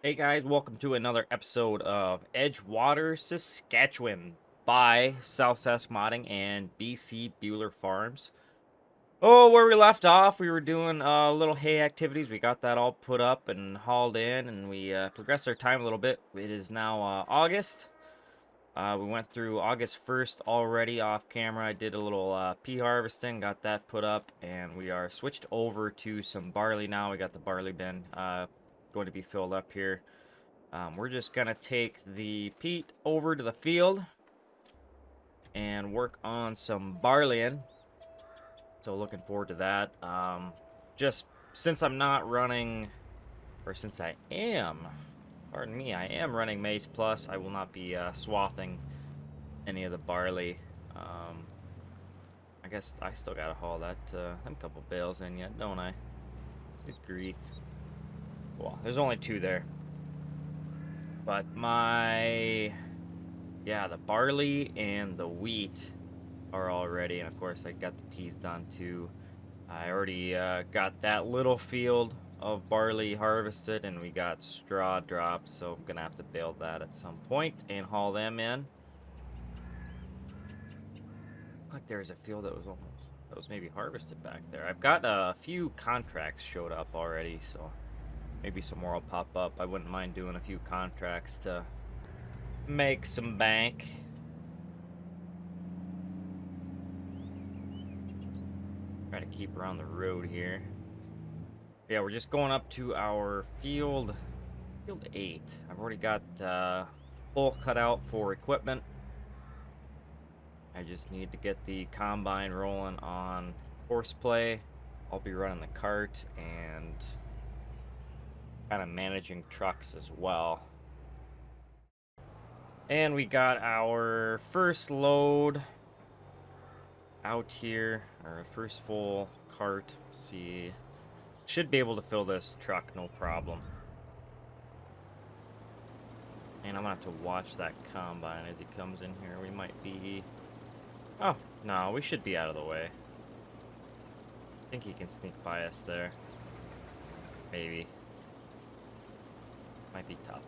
Hey guys, welcome to another episode of Edgewater, Saskatchewan by South Sask Modding and BC Bueller Farms. Oh, where we left off, we were doing little hay activities. We got that all put up and hauled in, and we progressed our time a little bit. It is now August. We went through August 1st already off camera. I did a little pea harvesting, got that put up, and we are switched over to some barley now. We got the barley bin going to be filled up here. We're just gonna take the peat over to the field and work on some barleying. So looking forward to that. Just since I'm not running, or since I am, pardon me, I am running Maze Plus, I will not be swathing any of the barley. I guess I still gotta haul that them couple bales in yet, don't I? Good grief. Well, there's only two there. But the barley and the wheat are all ready, and of course I got the peas done too. I already got that little field of barley harvested, and we got straw drops, so I'm gonna have to bale that at some point and haul them in. Looked like there was a field that was maybe harvested back there. I've got a few contracts showed up already, so maybe some more will pop up. I wouldn't mind doing a few contracts to make some bank. Try to keep her on the road here. Yeah, we're just going up to our field 8. I've already got full cut out for equipment. I just need to get the combine rolling on horseplay. I'll be running the cart and kind of managing trucks as well. And we got our first load out here, our first full cart. See, should be able to fill this truck no problem. And I'm gonna have to watch that combine as he comes in here. We might be, oh no, we should be out of the way. I think he can sneak by us there, maybe. Might be tough.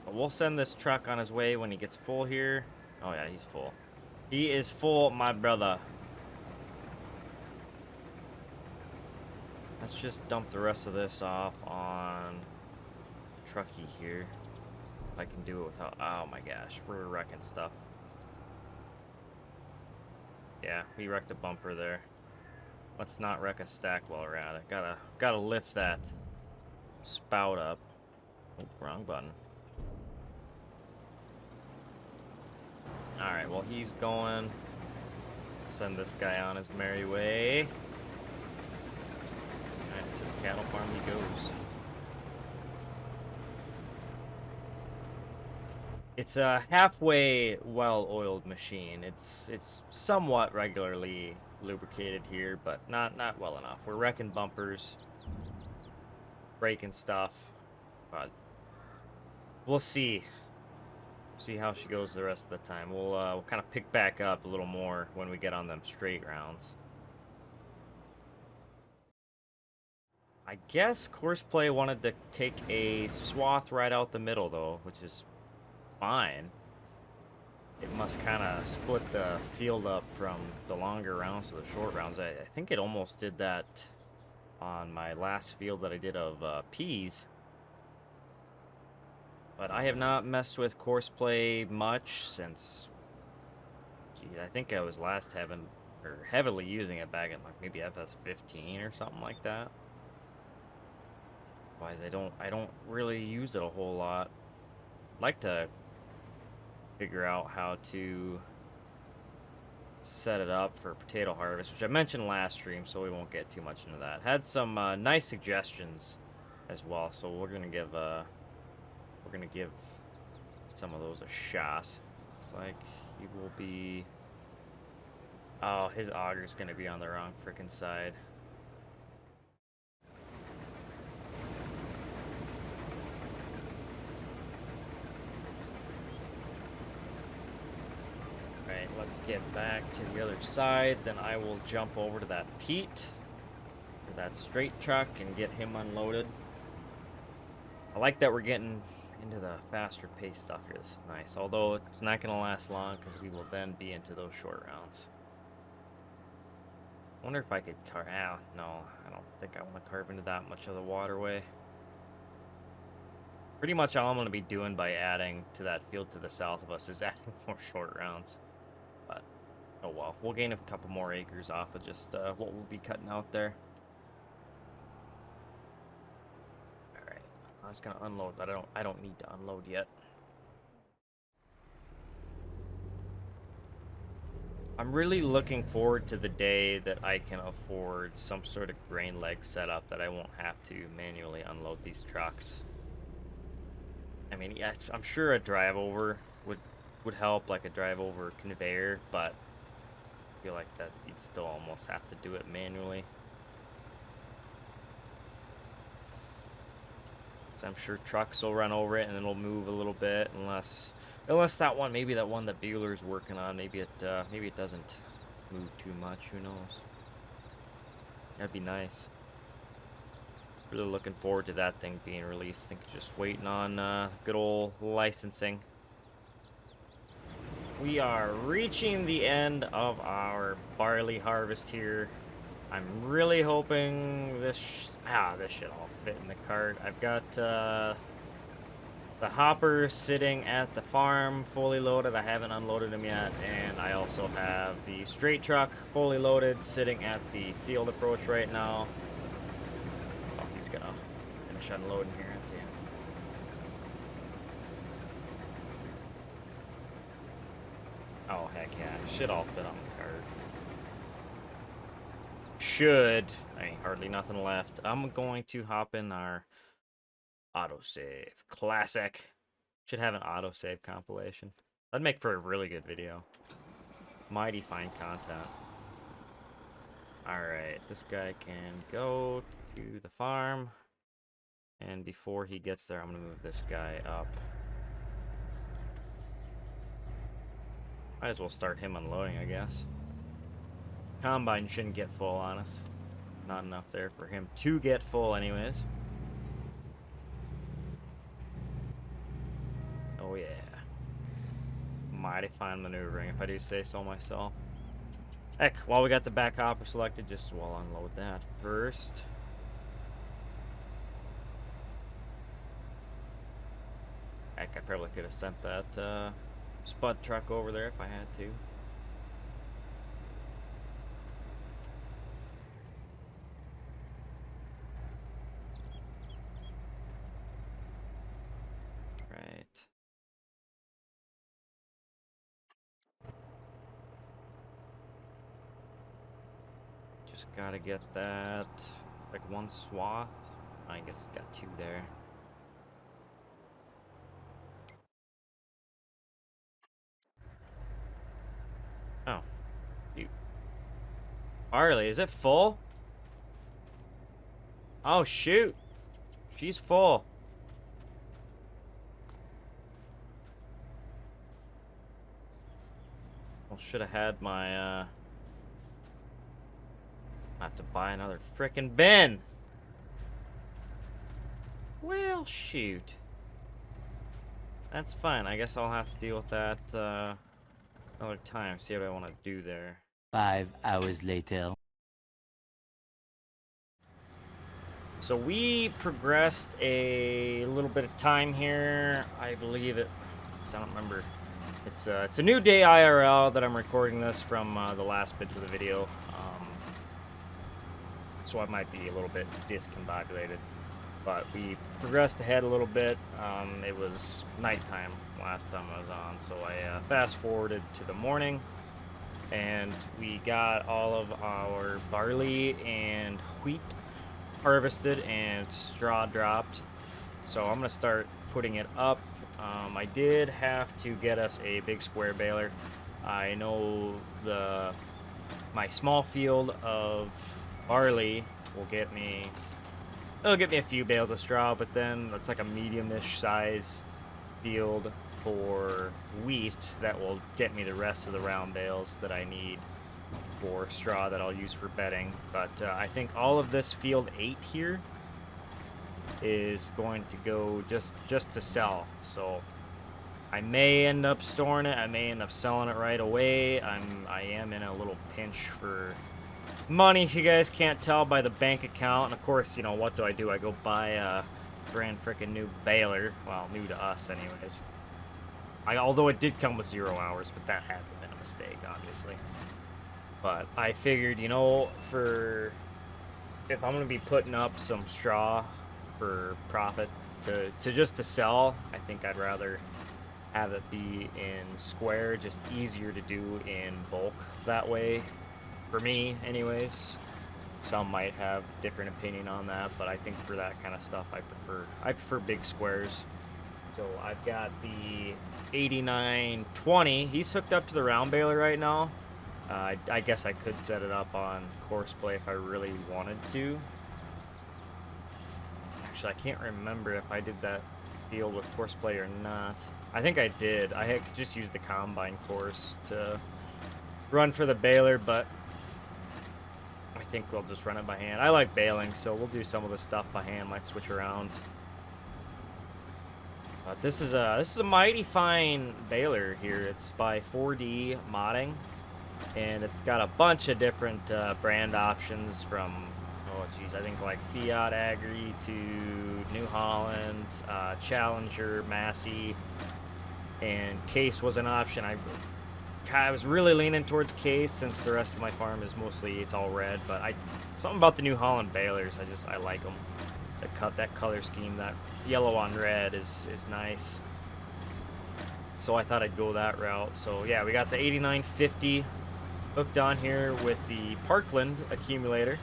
But we'll send this truck on his way when he gets full here. Oh yeah, he's full. He is full, my brother. Let's just dump the rest of this off on Truckee here. If I can do it without, oh my gosh, we're wrecking stuff. Yeah, we wrecked a bumper there. Let's not wreck a stack while we're at it. Gotta lift that spout up. Oh, wrong button. Alright, well, he's going. Send this guy on his merry way. Alright, to the cattle farm he goes. It's a halfway well-oiled machine. It's somewhat regularly lubricated here, but not well enough. We're wrecking bumpers, breaking stuff, but we'll see how she goes the rest of the time. We'll kind of pick back up a little more when we get on them straight rounds. I guess Courseplay wanted to take a swath right out the middle though, which is fine. It must kind of split the field up from the longer rounds to the short rounds. I think it almost did that on my last field that I did of peas. But I have not messed with Courseplay much since, gee, I think I was last heavily using it back in like maybe FS15 or something like that. Otherwise, I don't really use it a whole lot. I'd like to figure out how to set it up for potato harvest, which I mentioned last stream, so we won't get too much into that. Had some nice suggestions as well, so we're gonna give some of those a shot. Looks like he will be, oh, his auger's gonna be on the wrong frickin' side. Alright, let's get back to the other side, then I will jump over to that Pete, or that straight truck, and get him unloaded. I like that we're getting into the faster pace stuff here. This is nice. Although it's not going to last long because we will then be into those short rounds. I wonder if I could carve. No, I don't think I want to carve into that much of the waterway. Pretty much all I'm going to be doing by adding to that field to the south of us is adding more short rounds. But, oh well. We'll gain a couple more acres off of just what we'll be cutting out there. Alright. I was going to unload, but I don't need to unload yet. I'm really looking forward to the day that I can afford some sort of grain leg setup that I won't have to manually unload these trucks. I mean, yeah, I'm sure a drive over would help, like a drive over conveyor, but I feel like that you'd still almost have to do it manually. So I'm sure trucks will run over it and it'll move a little bit, unless that one, maybe that one that Bueller's working on, maybe it doesn't move too much. Who knows? That'd be nice. Really looking forward to that thing being released. I think just waiting on good old licensing. We are reaching the end of our barley harvest here. I'm really hoping this should all fit in the cart. I've got the hopper sitting at the farm fully loaded. I haven't unloaded them yet, and I also have the straight truck fully loaded sitting at the field approach right now. He's gonna finish unloading here at the end. Oh, heck yeah. Should all fit on the cart. Should. I mean, hardly nothing left. I'm going to hop in our autosave. Classic. Should have an autosave compilation. That'd make for a really good video. Mighty fine content. Alright, this guy can go to the farm. And before he gets there, I'm going to move this guy up. Might as well start him unloading, I guess. Combine shouldn't get full on us. Not enough there for him to get full anyways. Oh yeah. Mighty fine maneuvering, if I do say so myself. Heck, while we got the back hopper selected, just we'll unload that first. Heck, I probably could have sent that spud truck over there if I had to. Right. Just gotta get that, like one swath. I guess it's got two there. Oh, you. Barley, is it full? Oh shoot, she's full. Well, should have had my I have to buy another frickin' bin. Well, shoot. That's fine. I guess I'll have to deal with that another time. See what I want to do there. 5 hours later. So we progressed a little bit of time here. I believe it. I don't remember. It's a new day IRL that I'm recording this from the last bits of the video. So I might be a little bit discombobulated. But we progressed ahead a little bit. It was nighttime last time I was on, so I fast forwarded to the morning, and we got all of our barley and wheat harvested and straw dropped. So I'm gonna start putting it up. I did have to get us a big square baler. I know my small field of barley will get me. It'll get me a few bales of straw, but then that's like a medium-ish size field for wheat that will get me the rest of the round bales that I need for straw that I'll use for bedding. But I think all of this field 8 here is going to go just to sell. So I may end up storing it. I may end up selling it right away. I am in a little pinch for money, if you guys can't tell by the bank account. And of course, you know, what do? I go buy a brand freaking new baler. Well, new to us anyways. Although it did come with 0 hours, but that had been a mistake, obviously. But I figured, you know, if I'm gonna be putting up some straw for profit to just to sell, I think I'd rather have it be in square, just easier to do in bulk that way. For me, anyways. Some might have different opinion on that, but I think for that kind of stuff, I prefer big squares. So I've got the 8920. He's hooked up to the round baler right now. I guess I could set it up on Courseplay if I really wanted to. Actually, I can't remember if I did that field with Courseplay or not. I think I did. I had just used the Combine course to run for the baler, but I think we'll just run it by hand. I like baling, so we'll do some of the stuff by hand. Might switch around. But this is a mighty fine baler here. It's by 4D Modding, and it's got a bunch of different brand options from, oh geez, I think like Fiat Agri to New Holland, Challenger, Massey, and Case was an option. I was really leaning towards Case since the rest of my farm is mostly, it's all red, but something about the New Holland balers, I like them. That color scheme, that yellow on red is nice. So I thought I'd go that route. So yeah, we got the 8950 hooked on here with the Parkland accumulator.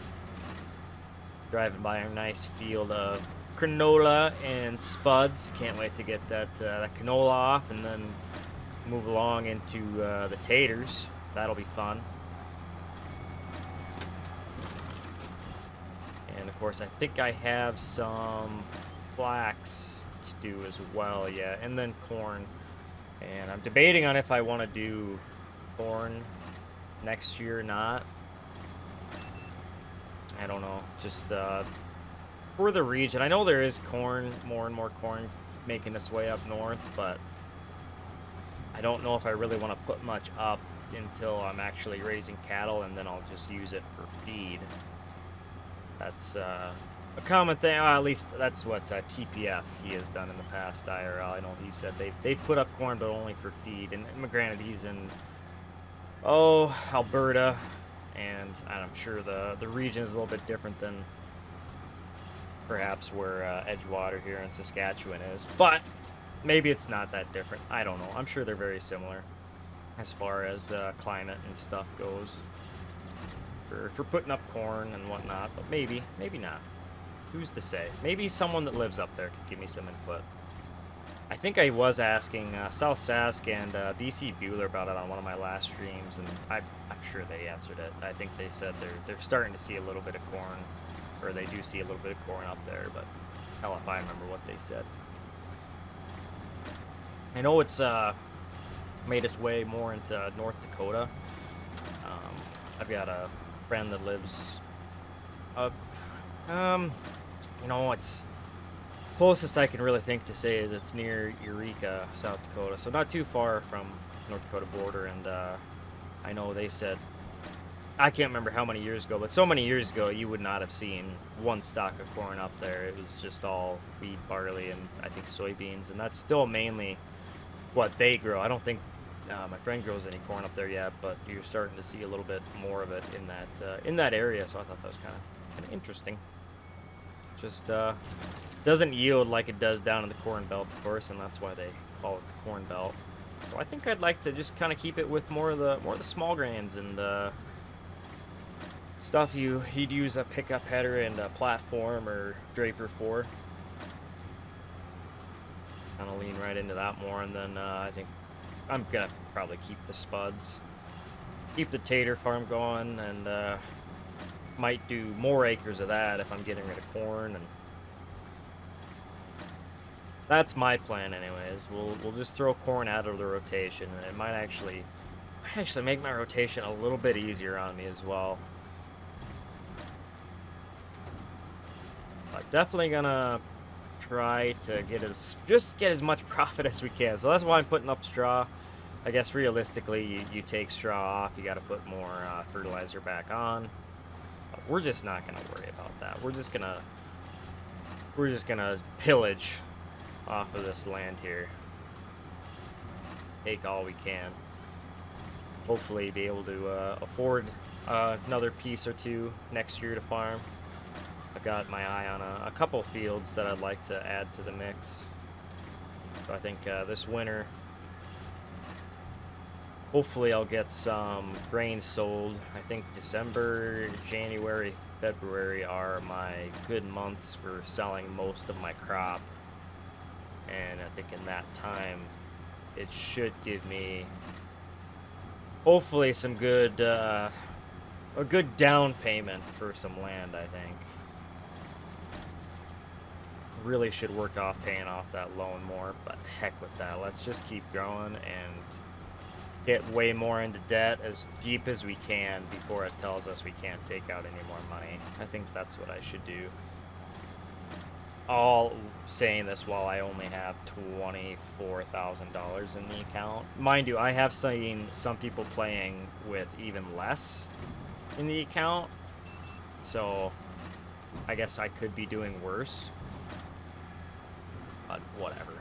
Driving by a nice field of canola and spuds. Can't wait to get that canola off and then move along into the taters. That'll be fun. And of course, I think I have some flax to do as well, yeah, and then corn. And I'm debating on if I want to do corn next year or not. I don't know, just for the region. I know there is corn, more and more corn making its way up north, but I don't know if I really want to put much up until I'm actually raising cattle, and then I'll just use it for feed. That's a common thing. At least that's what TPF he has done in the past. IRL, I know he said they've put up corn, but only for feed. And granted, he's in Alberta, and I'm sure the region is a little bit different than perhaps where Edgewater here in Saskatchewan is, but maybe it's not that different. I don't know. I'm sure they're very similar as far as climate and stuff goes for putting up corn and whatnot, but maybe not. Who's to say? Maybe someone that lives up there could give me some input. I think I was asking South Sask and BC Bueller about it on one of my last streams, and I'm sure they answered it. I think they said they're starting to see a little bit of corn, or they do see a little bit of corn up there, but hell if I remember what they said. I know it's made its way more into North Dakota. I've got a friend that lives up, you know, it's closest I can really think to say is it's near Eureka, South Dakota, so not too far from North Dakota border. And I know they said, I can't remember how many years ago, but so many years ago you would not have seen one stalk of corn up there. It was just all wheat, barley, and I think soybeans, and that's still mainly what they grow. I don't think my friend grows any corn up there yet, but you're starting to see a little bit more of it in that area. So I thought that was kind of interesting. Just doesn't yield like it does down in the Corn Belt, of course, and that's why they call it the Corn Belt. So I think I'd like to just kind of keep it with more of the small grains and stuff he'd use a pickup header and a platform or draper for. Kind of lean right into that more, and then I think I'm gonna probably keep the spuds, keep the tater farm going, and might do more acres of that if I'm getting rid of corn. And that's my plan, anyways. We'll just throw corn out of the rotation, and it might actually make my rotation a little bit easier on me as well. But definitely gonna try to just get as much profit as we can. So that's why I'm putting up straw. I guess realistically, you take straw off, you got to put more fertilizer back on. But we're just not gonna worry about that. We're just gonna pillage off of this land here. Take all we can. Hopefully, be able to afford another piece or two next year to farm. I've got my eye on a couple fields that I'd like to add to the mix. So I think this winter, hopefully I'll get some grain sold. I think December, January, February are my good months for selling most of my crop. And I think in that time, it should give me, hopefully, some good, a good down payment for some land, I think. Really should work off paying off that loan more, but heck with that. Let's just keep growing and get way more into debt as deep as we can before it tells us we can't take out any more money. I think that's what I should do. All saying this while I only have $24,000 in the account. Mind you, I have seen some people playing with even less in the account, so I guess I could be doing worse. But whatever.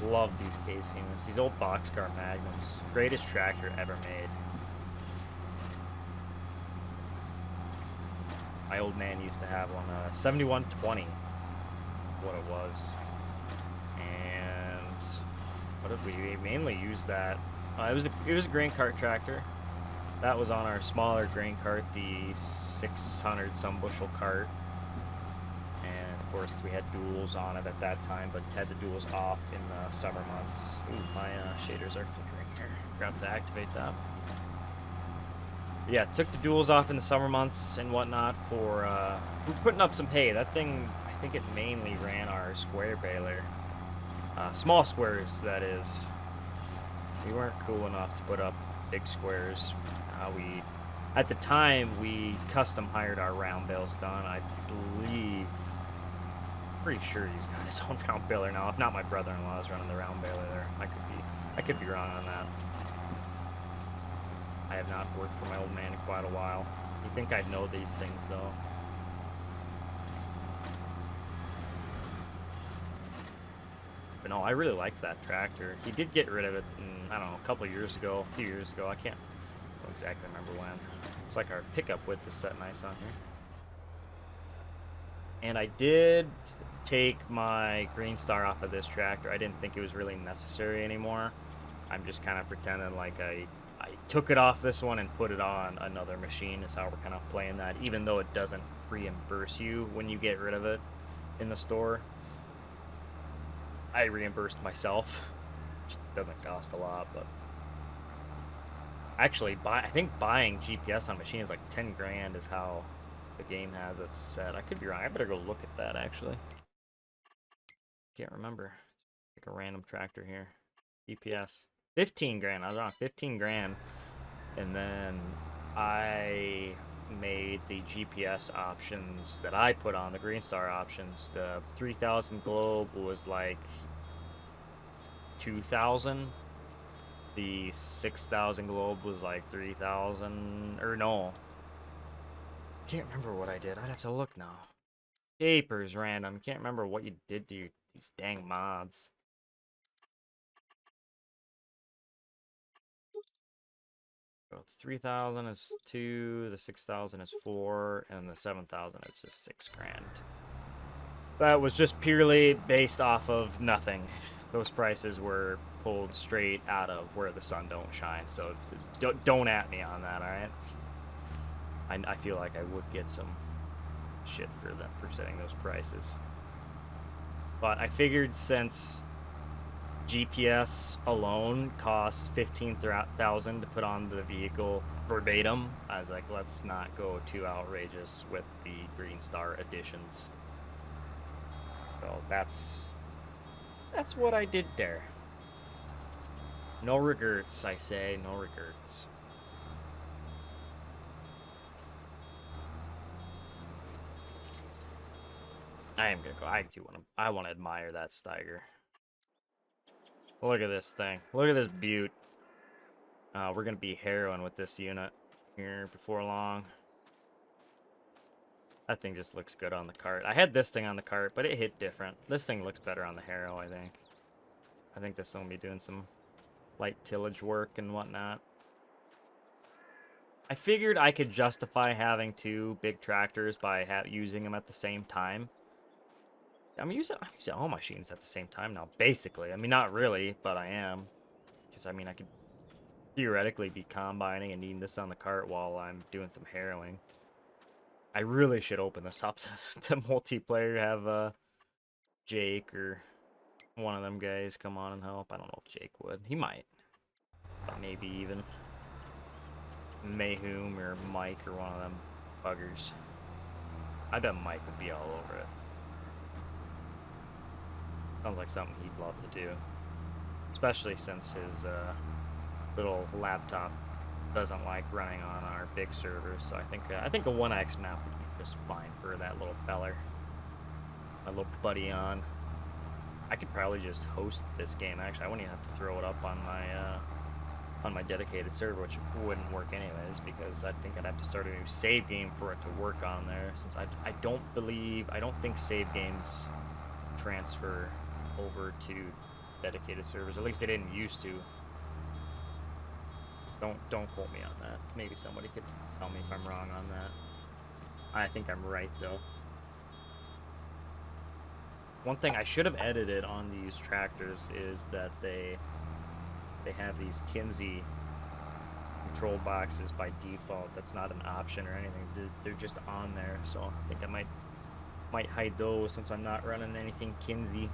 Love these casings. These old boxcar Magnums. Greatest tractor ever made. My old man used to have one, 7120. What it was. And what did we mainly use that? It was a grain cart tractor. That was on our smaller grain cart, the 600 some bushel cart. And of course we had duals on it at that time, but had the duals off in the summer months. Ooh, my shaders are flickering here. Forgot to activate that. Yeah, took the duals off in the summer months and whatnot for putting up some hay. That thing, I think it mainly ran our square baler. Small squares, that is. We weren't cool enough to put up big squares. At the time, we custom hired our round bales done. I believe, pretty sure he's got his own round baler now. If not, my brother-in-law is running the round baler there. I could be wrong on that. I have not worked for my old man in quite a while. You'd think I'd know these things, though. But no, I really liked that tractor. He did get rid of it, I don't know, a few years ago. I can't exactly remember when. It's like our pickup width is set nice on here. And I did take my Green Star off of this tractor. I didn't think it was really necessary anymore. I'm just kind of pretending like I took it off this one and put it on another machine is how we're kind of playing that, even though it doesn't reimburse you when you get rid of it in the store. I reimbursed myself, which doesn't cost a lot, but actually, I think buying GPS on machine is like 10 grand is how the game has it set. I could be wrong. I better go look at that, actually. Can't remember. Pick a random tractor here. GPS. 15 grand. I was wrong. 15 grand. And then I made the GPS options that I put on, the Green Star options. The 3000 globe was like 2,000. The 6,000 globe was like 3,000, or no. Can't remember what I did. I'd have to look now. Papers random. Can't remember what you did to these dang mods. So 3,000 is 2, the 6,000 is 4, and the 7,000 is just 6 grand. That was just purely based off of nothing. Those prices were pulled straight out of where the sun don't shine, so don't at me on that, alright? I feel like I would get some shit for them for setting those prices. But I figured since GPS alone costs $15,000 to put on the vehicle verbatim, I was like, let's not go too outrageous with the Green Star editions. So that's what I did there. No regrets, I say, no regrets. I am gonna go. I want to admire that Steiger. Look at this thing. Look at this beaut. We're gonna be heroin with this unit here before long. That thing just looks good on the cart. I had this thing on the cart, but it hit different. This thing looks better on the Harrow, I think. I think this thing will be doing some light tillage work and whatnot. I figured I could justify having two big tractors by using them at the same time. I'm using all machines at the same time now, basically. I mean, not really, but I am. Because, I mean, I could theoretically be combining and needing this on the cart while I'm doing some harrowing. I really should open this up to multiplayer, have Jake or one of them guys come on and help. I don't know if Jake would. He might. But maybe even Mayhum or Mike or one of them buggers. I bet Mike would be all over it. Sounds like something he'd love to do. Especially since his little laptop doesn't like running on our big servers, so I think a 1x map would be just fine for that little feller. My little buddy on. I could probably just host this game. Actually, I wouldn't even have to throw it up on my dedicated server, which wouldn't work anyways, because I think I'd have to start a new save game for it to work on there. Since I don't think save games transfer over to dedicated servers. At least they didn't used to. Don't quote me on that. Maybe somebody could tell me if I'm wrong on that. I think I'm right though. One thing I should have edited on these tractors is that they have these Kinsey control boxes by default. That's not an option or anything. They're just on there. So I think I might hide those since I'm not running anything Kinsey.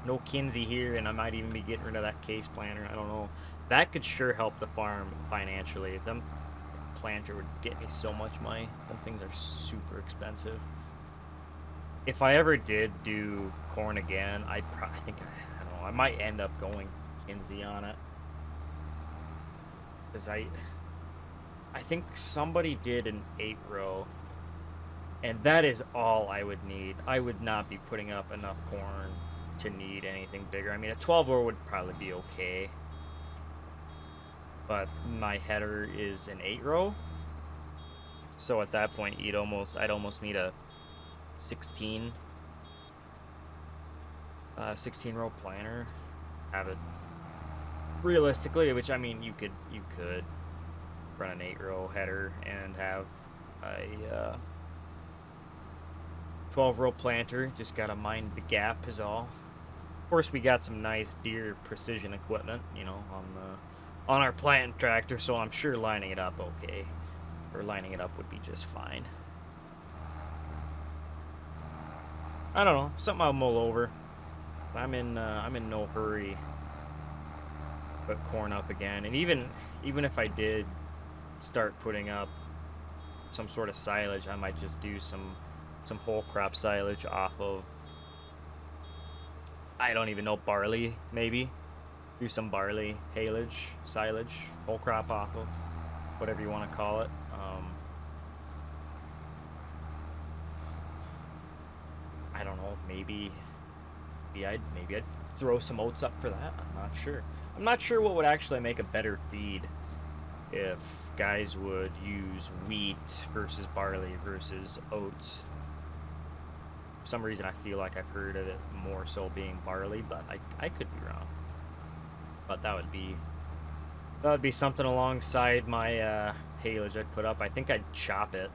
No Kinsey here, and I might even be getting rid of that case planter. I don't know. That could sure help the farm financially. The planter would get me so much money. Them things are super expensive. If I ever did do corn again, I don't know, I might end up going Kinsey on it. Because I think somebody did an 8-row, and that is all I would need. I would not be putting up enough corn to need anything bigger. I mean, a 12-row would probably be okay. But my header is an 8-row. So at that point, I'd almost need a 16 row planter. Have it realistically, which I mean you could run an 8-row header and have a 12-row planter. Just gotta mind the gap is all. Of course, we got some nice Deere precision equipment, you know, on our plant tractor, so I'm sure lining it up okay, or lining it up would be just fine. I don't know, something I'll mull over. I'm in no hurry to put corn up again, and even if I did start putting up some sort of silage, I might just do some whole crop silage off of, I don't even know, barley, maybe. Do some barley, haylage, silage, whole crop off of, whatever you want to call it. I don't know, maybe I'd throw some oats up for that. I'm not sure. I'm not sure what would actually make a better feed if guys would use wheat versus barley versus oats. For some reason I feel like I've heard of it more so being barley, but I could be wrong. But that would be something alongside my haylage I'd put up. I think I'd chop it.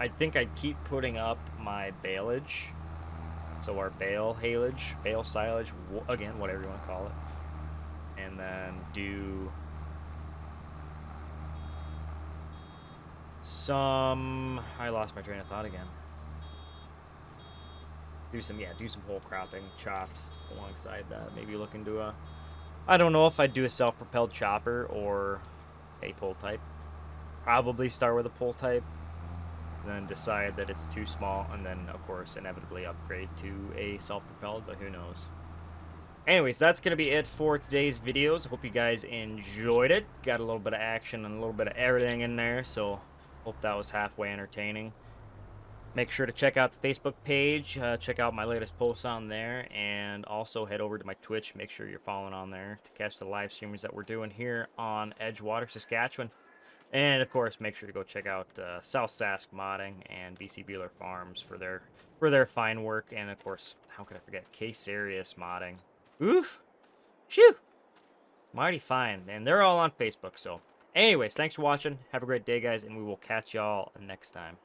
I think I'd keep putting up my baleage. So our bale haylage, bale silage, again, whatever you want to call it. And then do some, I lost my train of thought again. Do some whole cropping, chopped alongside that. Maybe look into I don't know if I'd do a self-propelled chopper or a pull type. Probably start with a pull type, then decide that it's too small, and then, of course, inevitably upgrade to a self-propelled, but who knows. Anyways, that's going to be it for today's videos. Hope you guys enjoyed it. Got a little bit of action and a little bit of everything in there, so hope that was halfway entertaining. Make sure to check out the Facebook page. Check out my latest posts on there, and also head over to my Twitch. Make sure you're following on there to catch the live streams that we're doing here on Edgewater, Saskatchewan. And of course, make sure to go check out South Sask Modding and BC Bueller Farms for their fine work. And of course, how could I forget K-Serious Modding? Oof, shoo, mighty fine. And they're all on Facebook. So, anyways, thanks for watching. Have a great day, guys, and we will catch y'all next time.